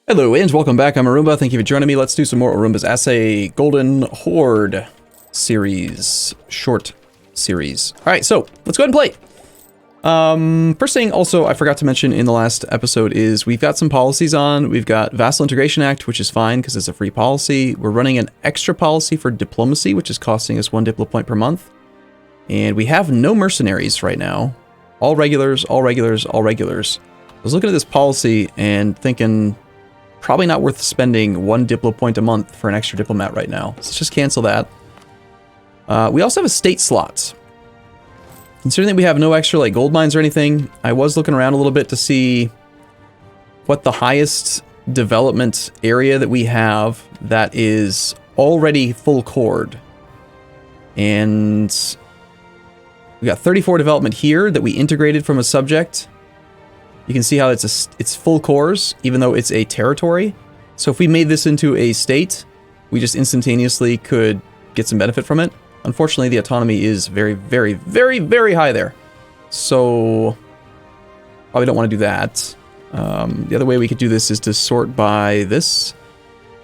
Hello and welcome back, I'm Arumba, thank you for joining me. Let's do some more Arumba's Assay Golden Horde series, short series. Alright, so let's go ahead and play. First thing also I forgot to mention in the last episode is we've got some policies on. We've got Vassal Integration Act, which is fine because it's a free policy. We're running an extra policy for diplomacy, which is costing us 1 diplo point per month. And we have no mercenaries right now. All regulars, all regulars, all regulars. I was looking at this policy and thinking, probably not worth spending 1 diplo point a month for an extra diplomat right now. So let's just cancel that. We also have a state slot. Considering that we have no extra like gold mines or anything, I was looking around a little bit to see what the highest development area that we have that is already full cored. And we got 34 development here that we integrated from a subject. You can see how it's full cores, even though it's a territory. So if we made this into a state, we just instantaneously could get some benefit from it. Unfortunately, the autonomy is very, very, very, very high there. So probably don't want to do that. The other way we could do this is to sort by this.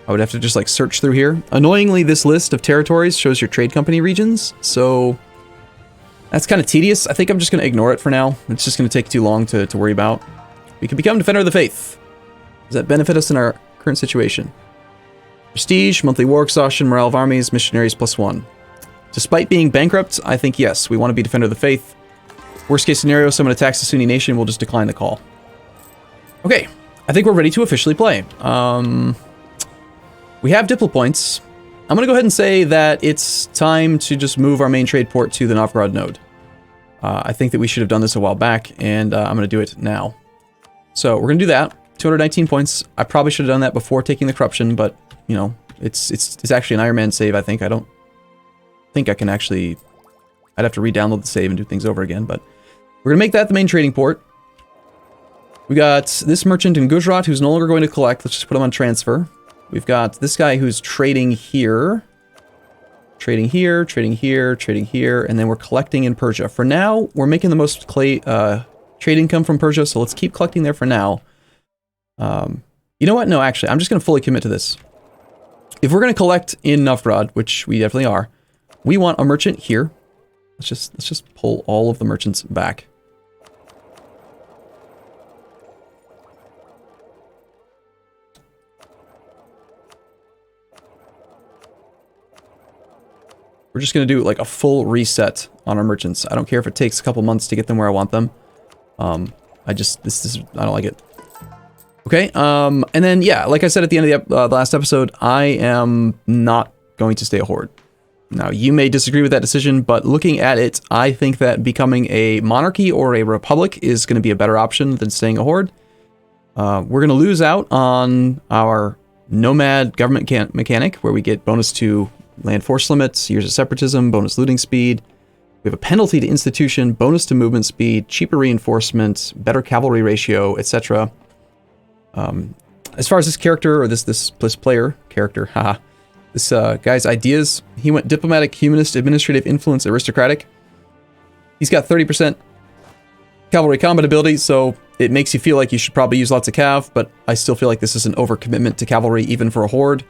I would have to just like search through here. Annoyingly, this list of territories shows your trade company regions. So that's kind of tedious. I think I'm just going to ignore it for now. It's just going to take too long to worry about. We can become Defender of the Faith. Does that benefit us in our current situation? Prestige, monthly war exhaustion, morale of armies, missionaries +1. Despite being bankrupt, I think yes, we want to be Defender of the Faith. Worst case scenario, someone attacks the Sunni nation, we'll just decline the call. Okay, I think we're ready to officially play. We have diplo points. I'm going to go ahead and say that it's time to just move our main trade port to the Novgorod node. I think that we should have done this a while back, and I'm going to do it now. So we're going to do that. 219 points. I probably should have done that before taking the corruption, but, you know, it's actually an Iron Man save, I think. I don't think I can actually... I'd have to re-download the save and do things over again, but we're going to make that the main trading port. We got this merchant in Gujarat who's no longer going to collect. Let's just put him on transfer. We've got this guy who's trading here, trading here, trading here, trading here, and then we're collecting in Persia. For now, we're making the most trade income from Persia, so let's keep collecting there for now. You know what? No, actually, I'm just going to fully commit to this. If we're going to collect in Novgorod, which we definitely are, we want a merchant here. Let's just pull all of the merchants back. We're just going to do like a full reset on our merchants. I don't care if it takes a couple months to get them where I want them. I don't like it. Okay, and then, yeah, like I said at the end of the last episode, I am not going to stay a Horde. Now, you may disagree with that decision, but looking at it, I think that becoming a monarchy or a republic is going to be a better option than staying a Horde. We're going to lose out on our nomad government mechanic, where we get bonus to land force limits, years of separatism, bonus looting speed. We have a penalty to institution, bonus to movement speed, cheaper reinforcement, better cavalry ratio, etc. As far as this character, or this player character, haha, this guy's ideas, he went diplomatic, humanist, administrative, influence, aristocratic. He's got 30% cavalry combat ability, so it makes you feel like you should probably use lots of cav, but I still feel like this is an overcommitment to cavalry, even for a Horde.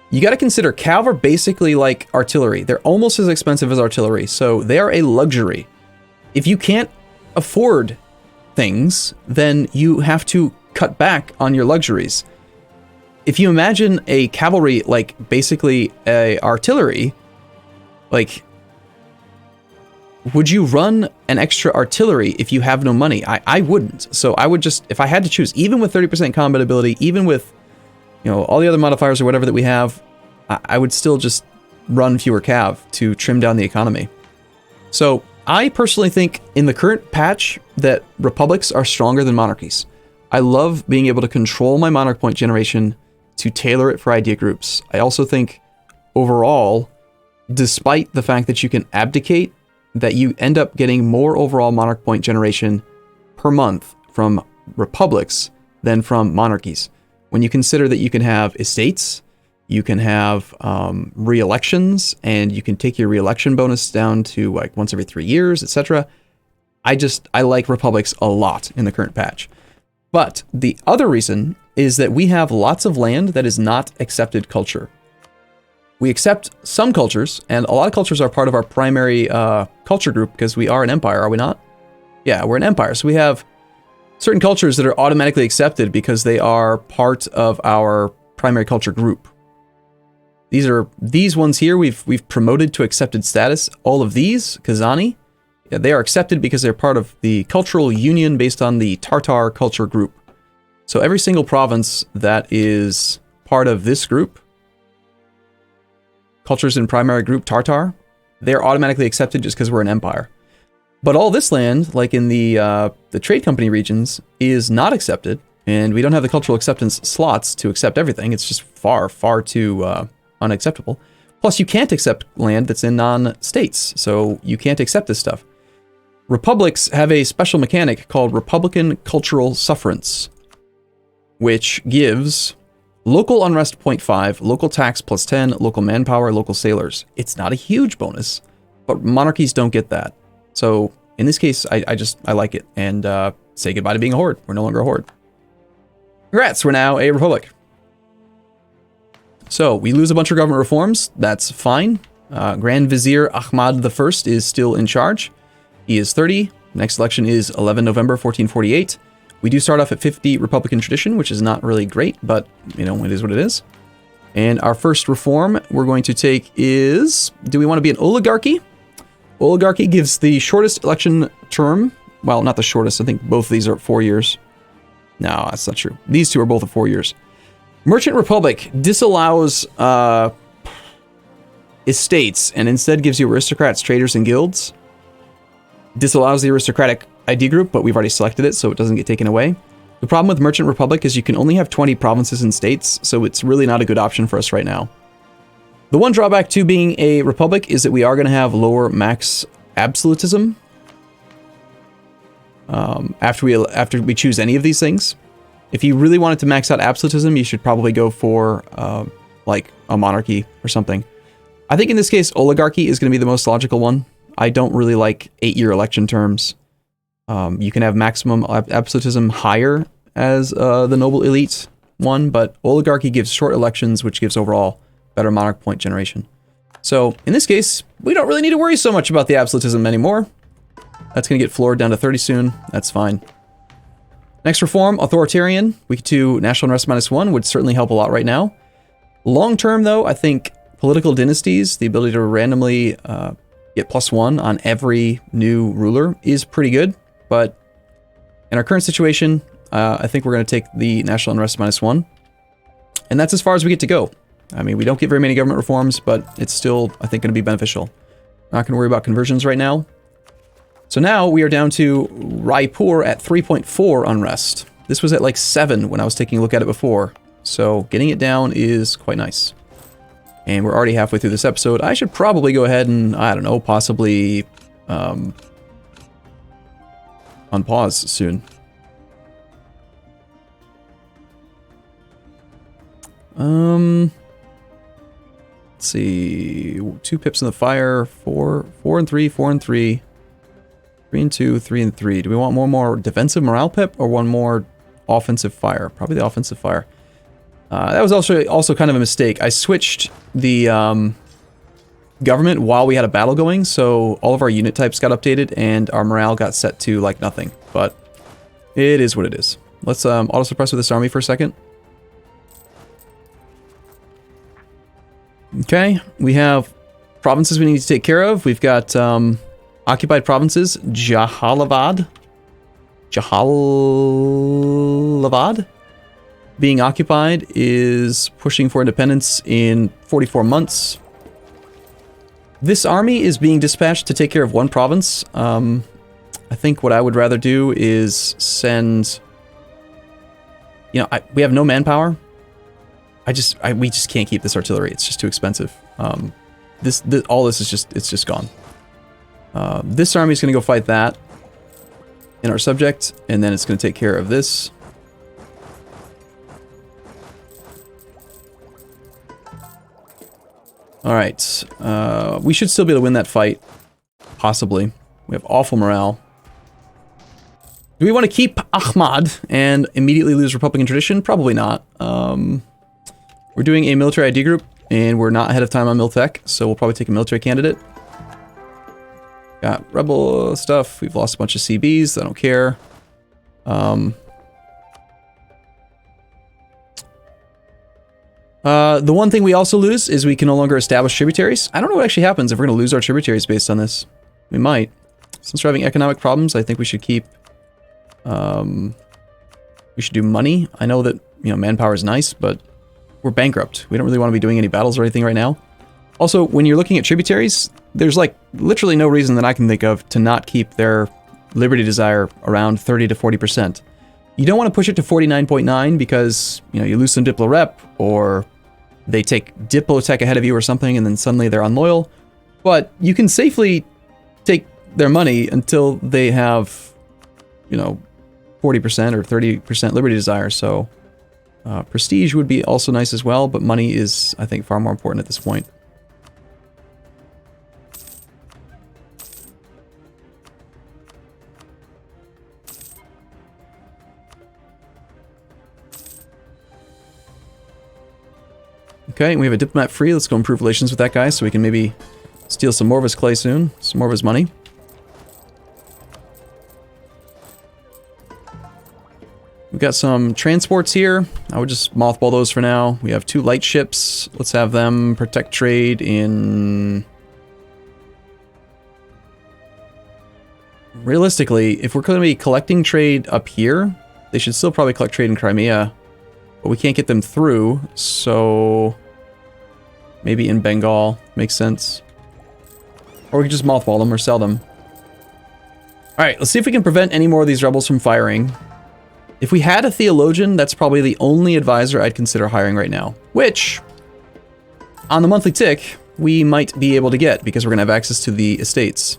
You got to consider cav are basically like artillery. They're almost as expensive as artillery, so they are a luxury. If you can't afford things, then you have to cut back on your luxuries. If you imagine a cavalry like basically a artillery, like, would you run an extra artillery if you have no money? I wouldn't. So I would just, if I had to choose, even with 30% combat ability, even with, you know, all the other modifiers or whatever that we have, I would still just run fewer cav to trim down the economy. So I personally think in the current patch that republics are stronger than monarchies. I love being able to control my monarch point generation to tailor it for idea groups. I also think overall, despite the fact that you can abdicate, that you end up getting more overall monarch point generation per month from republics than from monarchies. When you consider that you can have estates, you can have re-elections, and you can take your re-election bonus down to like once every 3 years, etc. I like republics a lot in the current patch. But the other reason is that we have lots of land that is not accepted culture. We accept some cultures, and a lot of cultures are part of our primary culture group because we are an empire, are we not? Yeah, we're an empire, so we have certain cultures that are automatically accepted because they are part of our primary culture group. These ones here we've promoted to accepted status. All of these, Kazani, yeah, they are accepted because they're part of the cultural union based on the Tartar culture group. So every single province that is part of this group, cultures in primary group Tartar, they're automatically accepted just because we're an empire. But all this land, like in the trade company regions, is not accepted, and we don't have the cultural acceptance slots to accept everything. It's just far, far too unacceptable. Plus, you can't accept land that's in non-states, so you can't accept this stuff. Republics have a special mechanic called Republican Cultural Sufferance, which gives local unrest 0.5, local tax plus 10, local manpower, local sailors. It's not a huge bonus, but monarchies don't get that. So in this case, I like it, and say goodbye to being a horde. We're no longer a horde. Congrats, we're now a republic. So we lose a bunch of government reforms. That's fine. Grand Vizier Ahmad I is still in charge. He is 30. Next election is 11 November 1448. We do start off at 50 Republican tradition, which is not really great, but, you know, it is what it is. And our first reform we're going to take is, do we want to be an oligarchy? Oligarchy gives the shortest election term. Well, not the shortest. I think both of these are 4 years. No, that's not true. These two are both at 4 years. Merchant Republic disallows estates and instead gives you aristocrats, traders, and guilds. Disallows the aristocratic ID group, but we've already selected it, so it doesn't get taken away. The problem with Merchant Republic is you can only have 20 provinces and states, so it's really not a good option for us right now. The one drawback to being a republic is that we are going to have lower max absolutism after we choose any of these things. If you really wanted to max out absolutism, you should probably go for like a monarchy or something. I think in this case, oligarchy is going to be the most logical one. I don't really like 8-year election terms. You can have maximum absolutism higher as the noble elite one, but oligarchy gives short elections, which gives overall better monarch point generation. So in this case, we don't really need to worry so much about the absolutism anymore. That's going to get floored down to 30 soon. That's fine. Next reform, authoritarian. We could do national unrest -1 would certainly help a lot right now. Long term, though, I think political dynasties, the ability to randomly get +1 on every new ruler is pretty good. But in our current situation, I think we're going to take the national unrest -1. And that's as far as we get to go. I mean, we don't get very many government reforms, but it's still, I think, going to be beneficial. Not going to worry about conversions right now. So now we are down to Raipur at 3.4 unrest. This was at like 7 when I was taking a look at it before. So getting it down is quite nice. And we're already halfway through this episode. I should probably go ahead and, I don't know, possibly unpause soon. Let's see. 2 pips in the fire. 4 and 3, 4 and 3. 3 and 2, 3 and 3. Do we want one more defensive morale pip or one more offensive fire? Probably the offensive fire. That was also kind of a mistake. I switched the government while we had a battle going, so all of our unit types got updated and our morale got set to like nothing. But it is what it is. Let's auto-suppress with this army for a second. Okay, we have provinces we need to take care of. We've got occupied provinces, Jahalabad being occupied is pushing for independence in 44 months. This army is being dispatched to take care of one province. I think what I would rather do is send, you know, we have no manpower. We just can't keep this artillery. It's just too expensive. All this is just gone. This army is going to go fight that in our subject, and then it's going to take care of this. All right. We should still be able to win that fight, possibly. We have awful morale. Do we want to keep Ahmad and immediately lose Republican tradition? Probably not. We're doing a military ID group, and we're not ahead of time on Miltech, so we'll probably take a military candidate. Got rebel stuff. We've lost a bunch of CBs. I don't care. The one thing we also lose is we can no longer establish tributaries. I don't know what actually happens if we're going to lose our tributaries based on this. We might. Since we're having economic problems, I think we should keep... we should do money. I know that, you know, manpower is nice, but we're bankrupt. We don't really want to be doing any battles or anything right now. Also, when you're looking at tributaries, there's like literally no reason that I can think of to not keep their liberty desire around 30 to 40%. You don't want to push it to 49.9 because, you know, you lose some Diplo rep, or they take Diplo tech ahead of you or something, and then suddenly they're unloyal. But you can safely take their money until they have, you know, 40% or 30% liberty desire. So prestige would be also nice as well, but money is, I think, far more important at this point. Okay, we have a diplomat free. Let's go improve relations with that guy so we can maybe steal some more of his clay soon, some more of his money. We've got some transports here. I would just mothball those for now. We have 2 light ships. Let's have them protect trade in... Realistically, if we're going to be collecting trade up here, they should still probably collect trade in Crimea. But we can't get them through, so... Maybe in Bengal. Makes sense. Or we can just mothball them or sell them. Alright, let's see if we can prevent any more of these rebels from firing. If we had a theologian, that's probably the only advisor I'd consider hiring right now. Which, on the monthly tick, we might be able to get because we're going to have access to the estates.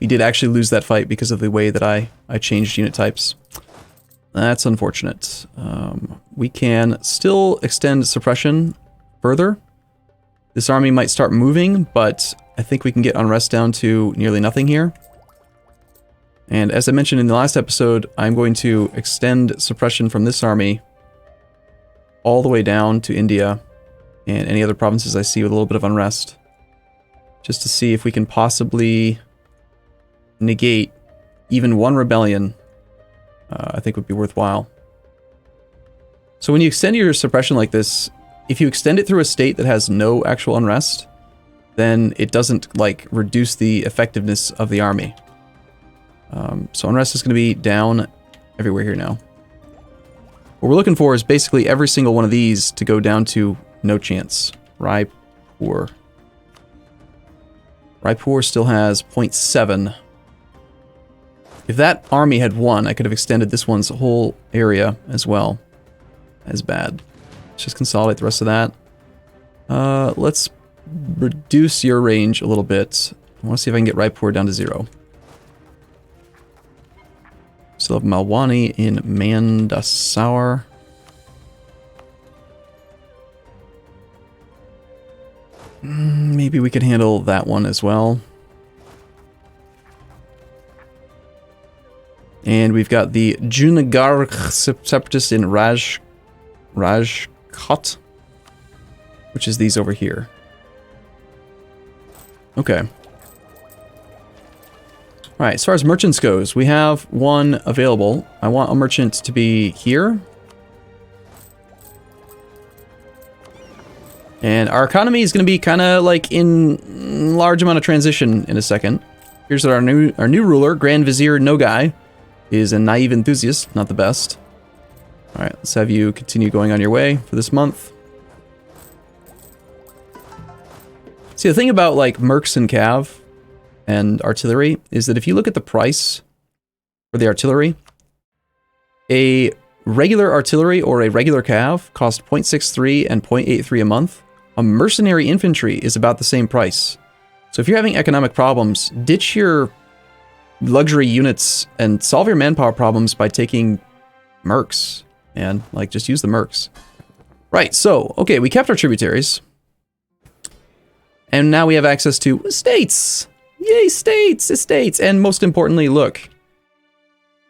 We did actually lose that fight because of the way that I changed unit types. That's unfortunate. We can still extend suppression further. This army might start moving, but I think we can get unrest down to nearly nothing here. And as I mentioned in the last episode, I'm going to extend suppression from this army all the way down to India and any other provinces I see with a little bit of unrest. Just to see if we can possibly negate even one rebellion. I think would be worthwhile. So when you extend your suppression like this, if you extend it through a state that has no actual unrest, then it doesn't, like, reduce the effectiveness of the army. So unrest is going to be down everywhere here now. What we're looking for is basically every single one of these to go down to no chance. Raipur. Raipur still has 0.7. If that army had won, I could have extended this one's whole area as well. As bad. Let's just consolidate the rest of that. Let's reduce your range a little bit. I want to see if I can get Raipur down to 0. Still have Malwani in Mandsaur. Maybe we could handle that one as well. And we've got the Junagarh separatists in Rajkot, which is these over here. Okay. Alright, as far as merchants goes, we have one available. I want a merchant to be here. And our economy is going to be kind of like in large amount of transition in a second. Here's our new ruler, Grand Vizier Nogai, is a naive enthusiast, not the best. Alright, let's have you continue going on your way for this month. See, the thing about, like, mercs and cav and artillery is that if you look at the price for the artillery, a regular artillery or a regular cav cost 0.63 and 0.83 a month. A mercenary infantry is about the same price. So if you're having economic problems, ditch your luxury units and solve your manpower problems by taking mercs. And, like, just use the mercs. Right, so, okay, we kept our tributaries. And now we have access to estates. Yay, states, estates. And most importantly, look.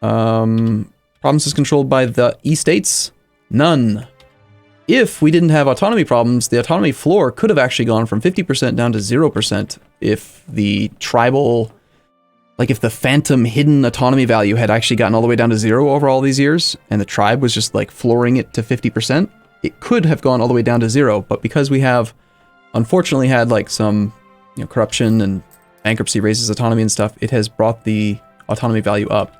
Provinces controlled by the E-states? None. If we didn't have autonomy problems, the autonomy floor could have actually gone from 50% down to 0% if the tribal, like if the phantom hidden autonomy value had actually gotten all the way down to 0 over all these years, and the tribe was just like flooring it to 50%, it could have gone all the way down to 0. But because we have, unfortunately, had like some, you know, corruption and bankruptcy raises autonomy and stuff, it has brought the autonomy value up.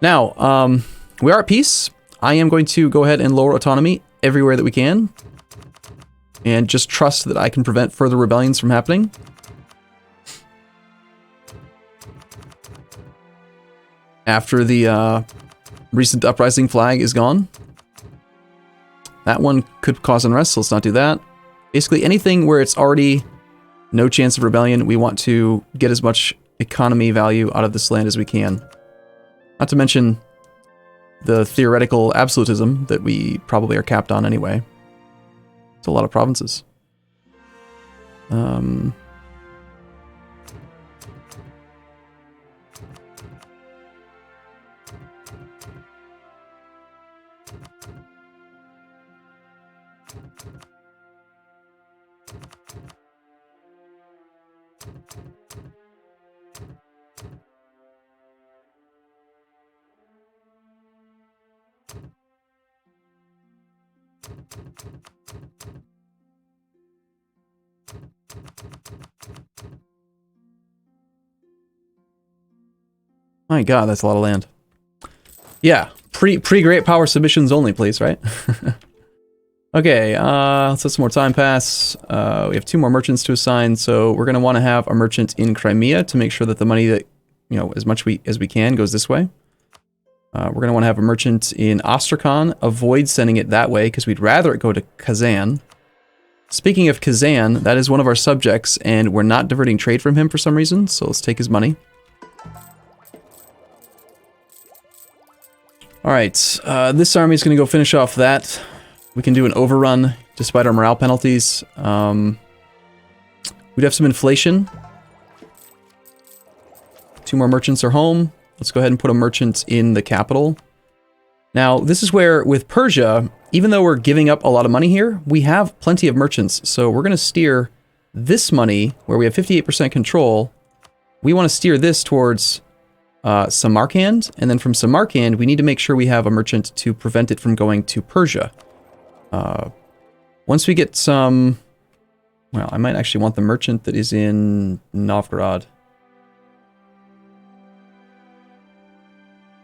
Now, we are at peace. I am going to go ahead and lower autonomy everywhere that we can, and just trust that I can prevent further rebellions from happening. After the recent uprising flag is gone. That one could cause unrest, so let's not do that. Basically, anything where it's already no chance of rebellion, we want to get as much economy value out of this land as we can. Not to mention the theoretical absolutism that we probably are capped on anyway. It's a lot of provinces. My god, that's a lot of land. Yeah, pre-great power submissions only, please, right? Okay, let's let some more time pass. We have 2 more merchants to assign, so we're going to want to have a merchant in Crimea to make sure that the money that, you know, as much as we can goes this way. We're going to want to have a merchant in Astrakhan. Avoid sending it that way, because we'd rather it go to Kazan. Speaking of Kazan, that is one of our subjects, and we're not diverting trade from him for some reason, so let's take his money. Alright, this army is going to go finish off that. We can do an overrun, despite our morale penalties. We'd have some inflation. 2 more merchants are home. Let's go ahead and put a merchant in the capital. Now, this is where, with Persia, even though we're giving up a lot of money here, we have plenty of merchants. So we're going to steer this money, where we have 58% control, we want to steer this towards Samarkand, and then from Samarkand, we need to make sure we have a merchant to prevent it from going to Persia. Once we get some... Well, I might actually want the merchant that is in Novgorod.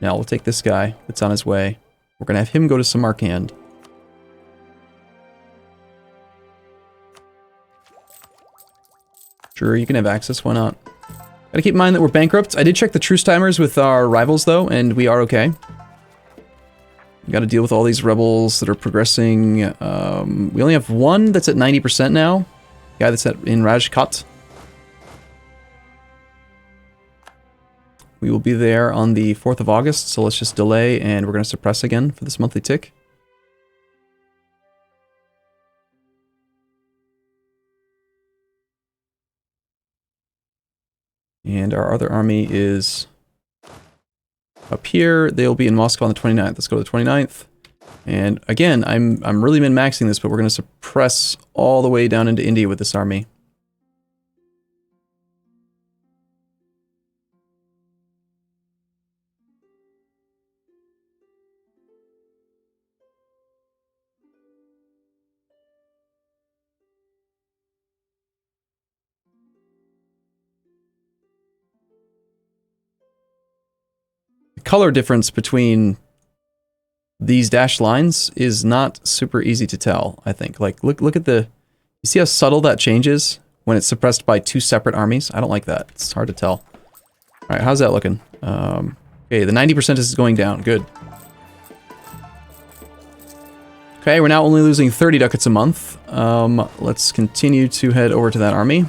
Now, we'll take this guy that's on his way. We're going to have him go to Samarkand. Sure, you can have access, why not? Gotta keep in mind that we're bankrupt. I did check the truce timers with our rivals, though, and we are okay. We gotta deal with all these rebels that are progressing. We only have one that's at 90% now. Guy that's in Rajkot. We will be there on the 4th of August, so let's just delay, and we're gonna suppress again for this monthly tick. And our other army is up here. They'll be in Moscow on the 29th. Let's go to the 29th. And again, I'm really min-maxing this, but we're going to suppress all the way down into India with this army. Color difference between these dashed lines is not super easy to tell, I think. Like, look at the... You see how subtle that changes when it's suppressed by 2 separate armies? I don't like that. It's hard to tell. Alright, how's that looking? Okay, the 90% is going down. Good. Okay, we're now only losing 30 ducats a month. Let's continue to head over to that army.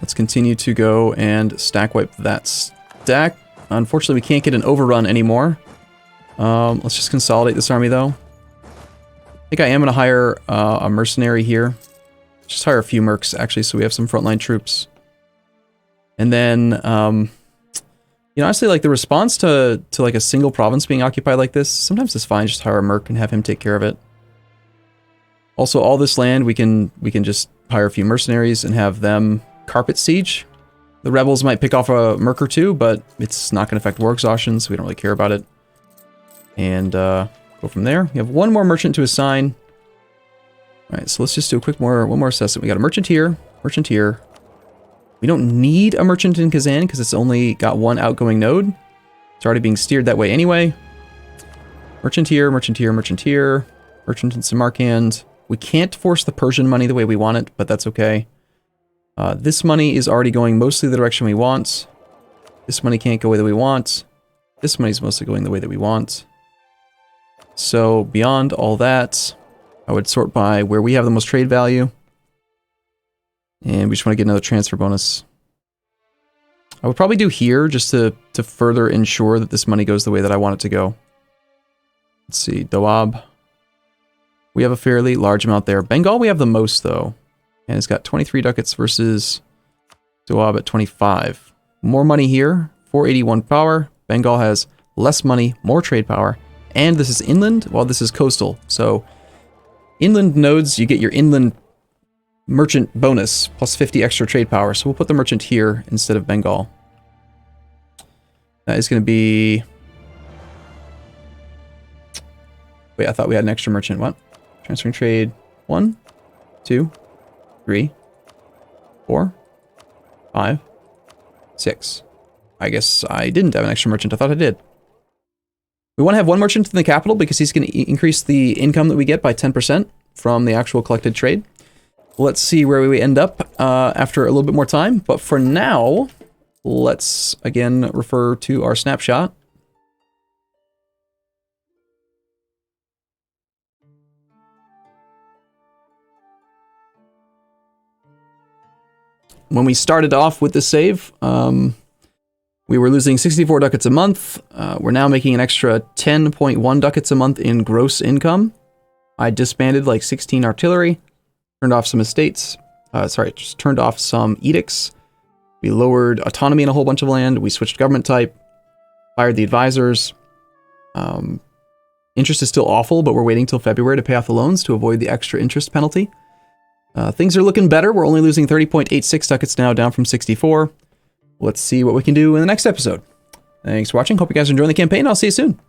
Let's continue to go and stack wipe that stack. Unfortunately, we can't get an overrun anymore. Let's just consolidate this army, though. I think I am going to hire a mercenary here. Just hire a few mercs, actually, so we have some frontline troops. And then, you know, honestly, like, the response to like, a single province being occupied like this, sometimes it's fine, just hire a merc and have him take care of it. Also, all this land, we can just hire a few mercenaries and have them carpet siege. The rebels might pick off a merc or two, but it's not going to affect war exhaustion, so we don't really care about it. And go from there. We have one more merchant to assign. All right, so let's just do one more assessment. We got a merchant here, merchant here. We don't need a merchant in Kazan because it's only got one outgoing node. It's already being steered that way anyway. Merchant here, merchant here, merchant here. Merchant in Samarkand. We can't force the Persian money the way we want it, but that's okay. This money is already going mostly the direction we want. This money can't go the way that we want. This money's mostly going the way that we want. So beyond all that, I would sort by where we have the most trade value. And we just want to get another transfer bonus. I would probably do here just to further ensure that this money goes the way that I want it to go. Let's see, Doab. We have a fairly large amount there. Bengal we have the most though. And it's got 23 ducats versus Doab at 25. More money here, 481 power. Bengal has less money, more trade power. And this is inland, while this is coastal. So inland nodes, you get your inland merchant bonus, plus 50 extra trade power. So we'll put the merchant here instead of Bengal. That is going to be... Wait, I thought we had an extra merchant. What? Transferring trade. 1, 2, 3, 4, 5, 6. I guess I didn't have an extra merchant. I thought I did. We want to have one merchant in the capital because he's going to increase the income that we get by 10% from the actual collected trade. Let's see where we end up after a little bit more time. But for now, let's again refer to our snapshot. When we started off with this save, we were losing 64 ducats a month. We're now making an extra 10.1 ducats a month in gross income. I disbanded like 16 artillery, turned off some estates. Just turned off some edicts. We lowered autonomy in a whole bunch of land. We switched government type, fired the advisors. Interest is still awful, but we're waiting till February to pay off the loans to avoid the extra interest penalty. Things are looking better. We're only losing 30.86 ducats now, down from 64. Let's see what we can do in the next episode. Thanks for watching. Hope you guys are enjoying the campaign. I'll see you soon.